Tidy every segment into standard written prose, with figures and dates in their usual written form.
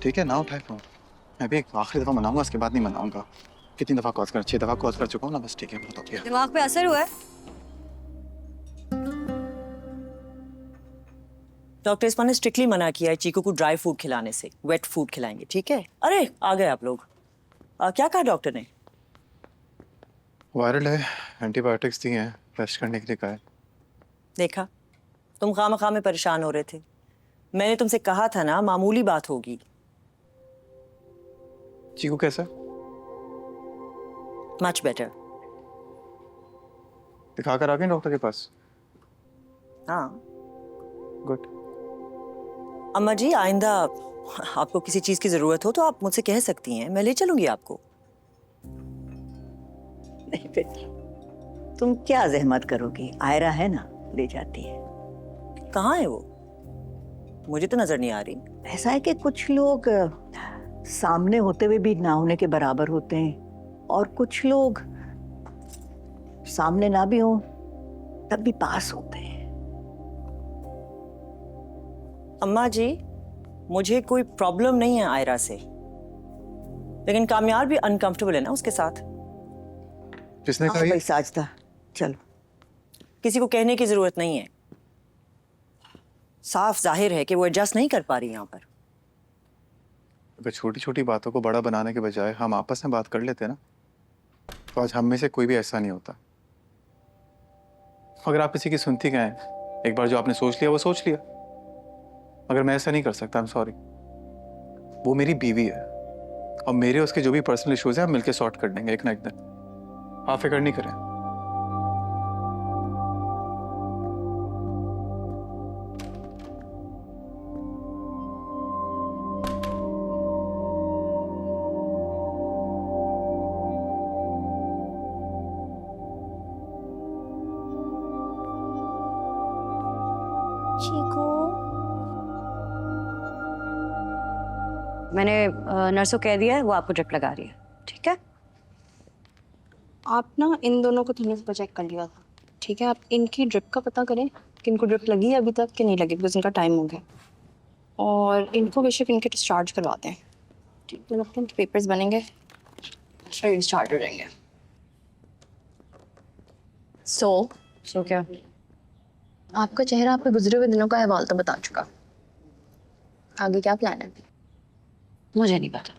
ठीक है ना उठाए फोन। मैं भी एक आखिरी दफा मनाऊंगा, उसके बाद नहीं मनाऊंगा। कितनी दफा कॉल कर, 6 दफा कॉल कर चुका हूँ ना, बस ठीक है बहुत हो गया। दिमाग पे असर हुआ है? डॉक्टर इस्मा ने स्ट्रिक्टली मना किया है चीकू को ड्राई फूड खिलाने से, वेट फूड खिलाएंगे, ठीक है? अरे आ गए आप लोग। क्या कहा डॉक्टर ने? वायरल है, एंटीबायोटिक्स दी हैं, रेस्ट करने के लिए कहा है। देखा, तुम खामखा में परेशान हो रहे थे। मैंने तुमसे कहा था ना, मामूली बात होगी। चीकू कैसा? Much better. दिखा कर आ गए डॉक्टर के पास? हाँ। गुड। अम्मा जी, आइंदा आपको किसी चीज की जरूरत हो तो आप मुझसे कह सकती हैं, मैं ले चलूंगी आपको। नहीं बेटा, तुम क्या जहमत करोगी, आयरा है ना, ले जाती है। कहाँ है वो? मुझे तो नजर नहीं आ रही। ऐसा है कि कुछ लोग सामने होते हुए भी ना होने के बराबर होते हैं, और कुछ लोग सामने ना भी हो तब भी पास होते हैं। अम्मा जी, मुझे कोई प्रॉब्लम नहीं है आयरा से, लेकिन कामयार भी अनकंफर्टेबल है ना उसके साथ। किसने कहा भाई ये? साजदा, चलो। किसी को कहने की जरूरत नहीं है, साफ जाहिर है कि वो एडजस्ट नहीं कर पा रही यहाँ पर। अगर छोटी छोटी बातों को बड़ा बनाने के बजाय हम आपस में बात कर लेते ना, तो आज हम में से कोई भी ऐसा नहीं होता। अगर आप किसी की सुनती गए, एक बार जो आपने सोच लिया वो सोच लिया। अगर मैं ऐसा नहीं कर सकता, आई एम सॉरी। वो मेरी बीवी है, और मेरे उसके जो भी पर्सनल इश्यूज हैं हम मिलकर सॉर्ट कर देंगे एक ना एक दिन। आप फिक्र नहीं करें। चीकू, मैंने नर्स को कह दिया है, वो आपको ड्रिप लगा रही है, ठीक है? आप ना इन दोनों को थोड़ा सा चेक कर लिया था, ठीक है? आप इनकी ड्रिप का पता करें कि इनको ड्रिप लगी है अभी तक कि नहीं लगी, बिकॉज इनका टाइम हो गया। और इनको बेशक इनके डिस्चार्ज करवाते हैं, ठीक है? लगता है इनके पेपर्स बनेंगे, फिर डिस्चार्ज हो जाएंगे। सो क्या? आपका चेहरा आपके गुजरे हुए दिनों का अहवाल तो बता चुका। आगे क्या प्लान है? मुझे नहीं पता।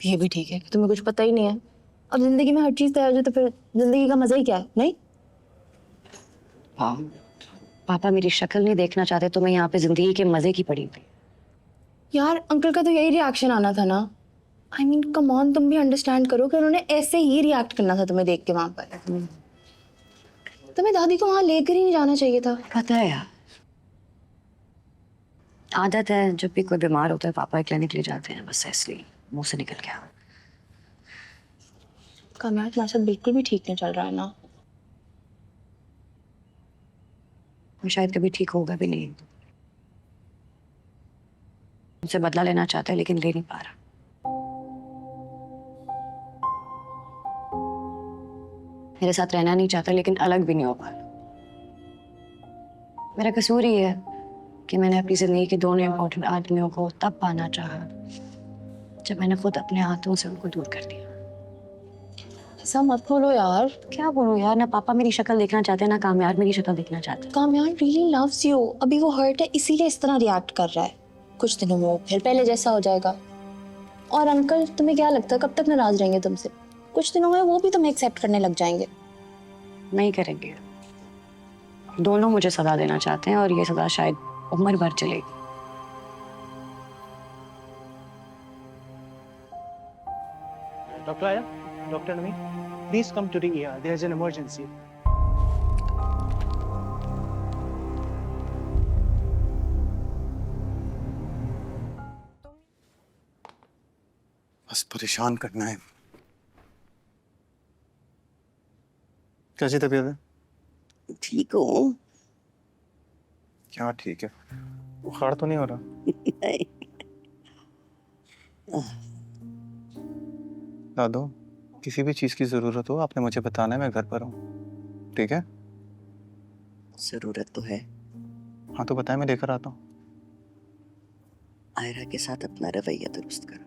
ये भी ठीक है कि तुम्हें कुछ पता ही नहीं है। अब जिंदगी में हर चीज तय हो जाए तो फिर जिंदगी का मजा ही क्या है, नहीं? हाँ, पापा मेरी शक्ल नहीं देखना चाहते तो मैं यहाँ पे जिंदगी के मजे की पड़ी हुई। यार अंकल का तो यही रिएक्शन आना था ना। आई मीन कम ऑन, तुम भी अंडरस्टैंड करो कि उन्होंने ऐसे ही रिएक्ट करना था तुम्हें देख के वहां पर। तुम्हें दादी को वहां लेकर ही नहीं जाना चाहिए था। पता है यार, आदत है जब भी कोई बीमार होता है पापा क्लिनिक ले जाते हैं, बस इसलिए मुंह से निकल गया। कामयाब तुम्हारे साथ बिल्कुल भी ठीक नहीं चल रहा है ना। मैं शायद कभी ठीक होगा भी नहीं। मुझसे बदला लेना चाहता है लेकिन ले नहीं पा रहा। मेरे साथ रहना नहीं चाहता लेकिन अलग भी नहीं हो पा रहा। मेरा कसूर ही है कि मैंने अपनी जिंदगी के दोनों इम्पोर्टेंट आदमियों को तब पाना चाहा जब मैंने खुद अपने हाथों से उनको दूर कर दिया। ऐसा मत बोलो यार। क्या बोलूं यार, ना पापा मेरी शक्ल देखना चाहते हैं ना कामयाब मेरी शक्ल देखना चाहते। कामयाब रियली लव्स यू। अभी वो हर्ट है इसीलिए इस तरह रिएक्ट कर रहा है। कुछ दिनों में वो फिर पहले जैसा हो जाएगा। और अंकल, तुम्हें क्या लगता है कब तक नाराज रहेंगे तुमसे? कुछ दिनों में वो भी तुम्हें एक्सेप्ट करने लग जाएंगे। नहीं करेंगे। दोनों मुझे सजा देना चाहते हैं और ये सजा शायद उम्र भर चलेगी। Dr. Aya, Dr. Nami, please come to the ER. There's an emergency. बस परेशान करना है। कैसी तबीयत है? ठीक हूँ। क्या ठीक है? बुखार तो नहीं हो रहा? दादू, किसी भी चीज की जरूरत हो आपने मुझे बताना है, मैं घर पर हूँ, ठीक है? जरूरत तो है। हाँ तो बताए, मैं लेकर आता हूँ। आयरा के साथ अपना रवैया दुरुस्त करो।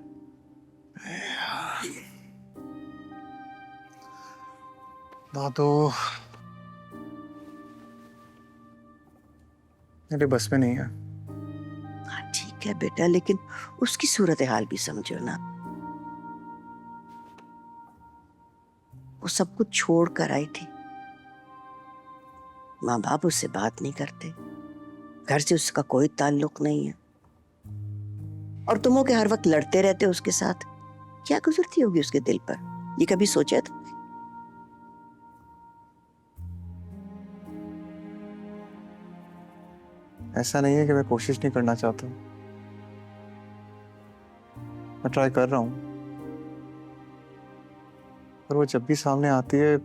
दादू, मेरे बस में नहीं है। हाँ ठीक है बेटा, लेकिन उसकी सूरत हाल भी समझो ना। वो सब कुछ छोड़ कर आई थी। माँ बाप उससे बात नहीं करते, घर से उसका कोई ताल्लुक नहीं है, और तुम हो के हर वक्त लड़ते रहते हो उसके साथ। क्या गुजरती होगी उसके दिल पर, ये कभी सोचा था? ऐसा नहीं है कि मैं कोशिश नहीं करना चाहता, मैं ट्राई कर रहा हूं, पर वो जब भी सामने आती है,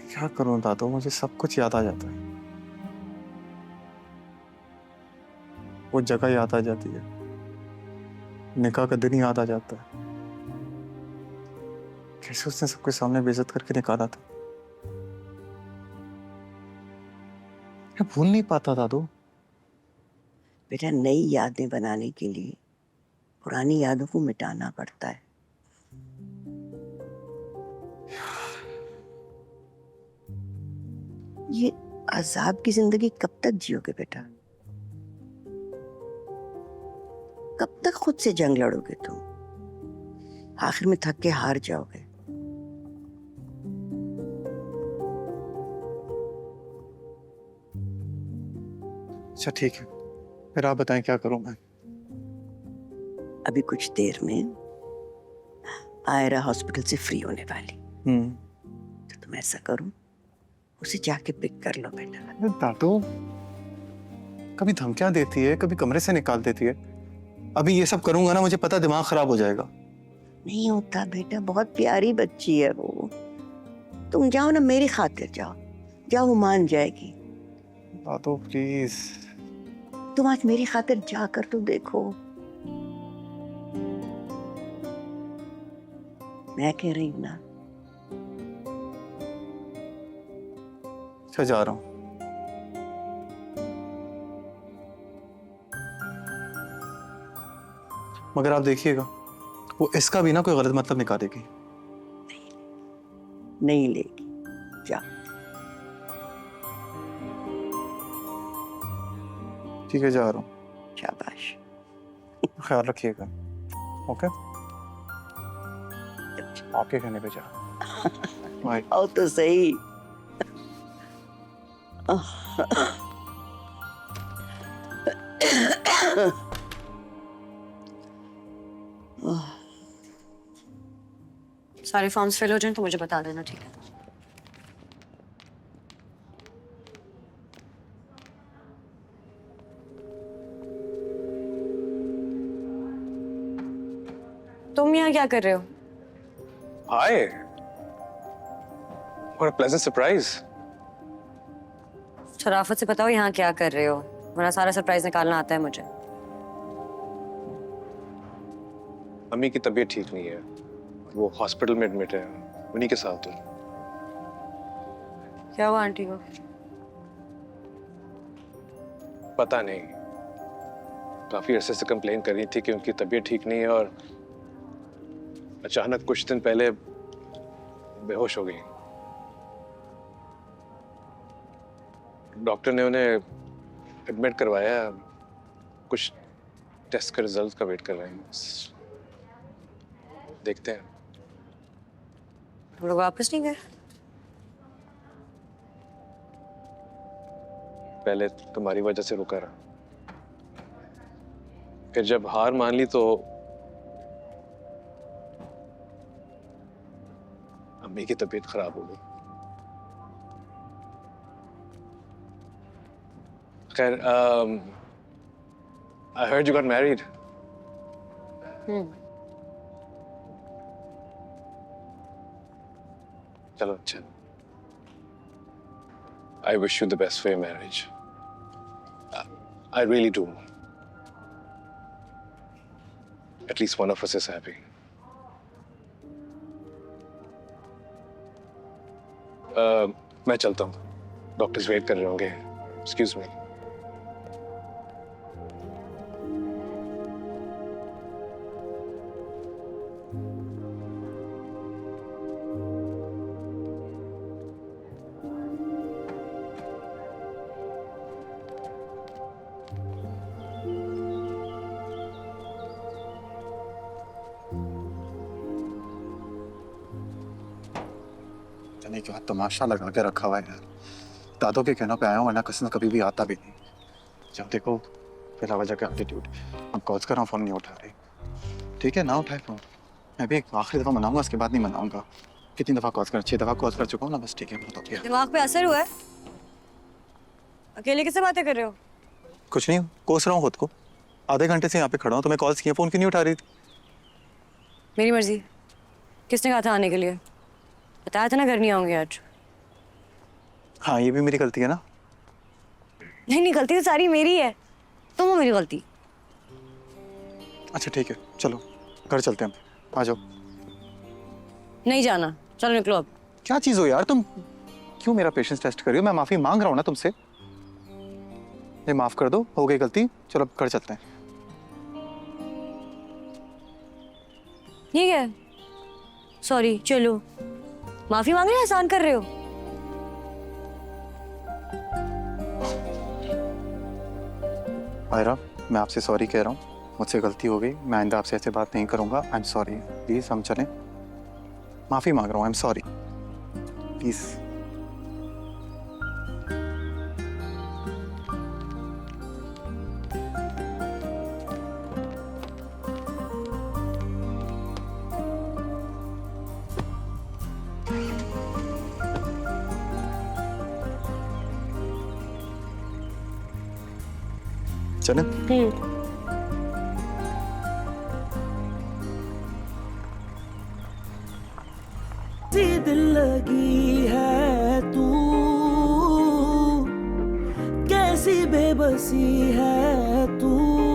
क्या करूं दादू, मुझे सब कुछ याद आ जाता है। वो जगह याद आ जाती है, निकाह का दिन याद आ जाता है, कैसे उसने सबके सामने बेइज्जत करके निकाला था। मैं भूल नहीं पाता दादू। बेटा, नई यादें बनाने के लिए पुरानी यादों को मिटाना पड़ता है। ये अजाब की जिंदगी कब तक जियोगे बेटा? कब तक खुद से जंग लड़ोगे तुम? आखिर में थक के हार जाओगे। अच्छा ठीक है, फिर आप बताएं क्या करूं मैं। अभी कुछ देर में आयरा हॉस्पिटल से फ्री होने वाली, तो तुम ऐसा करो, उसे जाके पिक कर लो बेटा। दादू, कभी धमकियां देती है, कभी कमरे से निकाल देती है। अभी ये सब करूंगा ना, मुझे पता दिमाग खराब हो जाएगा। नहीं होता बेटा, बहुत प्यारी बच्ची है वो। तुम जाओ ना, मेरी खातिर जाओ, जाओ, वो मान जाएगी। दादू प्लीज। तुम आज मेरी खातिर जाकर तो देखो। मैं कह रही हूं ना। अच्छा जा रहा हूं। मगर आप देखिएगा, वो इसका भी ना कोई गलत मतलब निकालेगी। नहीं लेगी, जाओ। ठीक है, जा रहा हूँ। शाबाश। ख्याल रखिएगा। ओके, आपके कहने पे जा। बाय। आओ तो सही। सारे फॉर्म्स फिल हो जाएं तो मुझे बता देना, ठीक है? तुम यहाँ क्या कर रहे हो? Hi. What a pleasant surprise. शराफत से बताओ यहाँ क्या कर रहे हो, वरना सारा सरप्राइज निकालना आता है मुझे। अम्मी की तबीयत ठीक नहीं है, वो हॉस्पिटल में एडमिट है, उन्हीं के साथ हूँ। क्या हुआ आंटी को? पता नहीं, काफी अरसे से कंप्लेन कर रही थी कि उनकी तबीयत ठीक नहीं है, और अचानक कुछ दिन पहले बेहोश हो गई। डॉक्टर ने उन्हें एडमिट करवाया, कुछ टेस्ट के रिजल्ट का वेट कर रहे हैं। देखते हैं। तुम लोग वापस नहीं गए? पहले तुम्हारी वजह से रुका रहा, फिर जब हार मान ली तो अम्मी की तबीयत खराब हो गई। खैर, I heard you got married. चलो अच्छा। I wish you the best for your marriage. I really do. At least one of us is happy. मैं चलता हूँ, डॉक्टर्स वेट कर रहे होंगे। Excuse me. क्या तमाशा लगा के रखा हुआ है यार। दादों के कहने पे आया हूँ, वरना कसम कभी भी आता भी नहीं। जब देखो बिला वजह का एटीट्यूड। अब कॉल्स कर रहा हूँ, फोन नहीं उठा रही। ठीक है, ना उठाए फोन। मैं भी एक आखिरी दफा मनाऊंगा, उसके बाद नहीं मनाऊंगा। कितनी दफा कॉल्स कर, 6 दफा कॉल्स कर चुका हूँ ना, बस ठीक है, बहुत हो गया। दिमाग पे असर हुआ है? अकेले किससे बातें कर रहे हो? कुछ नहीं, कोस रहा हूँ खुद को। आधे घंटे से यहाँ पे खड़ा हूँ, तुम्हें कॉल्स किए, फोन क्यों नहीं उठा रही थी? मेरी मर्जी। किसने कहा था आने के लिए? बताया था ना घर नहीं आऊंगी आज। हाँ, ये भी मेरी गलती है ना। नहीं नहीं, गलती तो सारी मेरी है, तुम हो मेरी गलती। अच्छा ठीक है, चलो घर चलते हैं, आ जाओ। नहीं जाना, चलो निकलो अब। क्या चीज हो यार तुम, क्यों मेरा पेशेंस टेस्ट कर रही हो? मैं माफी मांग रहा हूँ ना तुमसे, ये माफ कर दो, हो गई गलती, चलो अब घर चलते हैं। ठीक है, सॉरी, चलो। माफी मांग रहे हो, एहसान कर रहे हो? आयरा, मैं आपसे सॉरी कह रहा हूँ, मुझसे गलती हो गई, मैं आइंदा आपसे ऐसे बात नहीं करूंगा। आई एम सॉरी, प्लीज हम चलें। माफी मांग रहा हूँ, आई एम सॉरी, प्लीज। चलें? सी दिल लगी है तू, कैसी बेबसी है तू।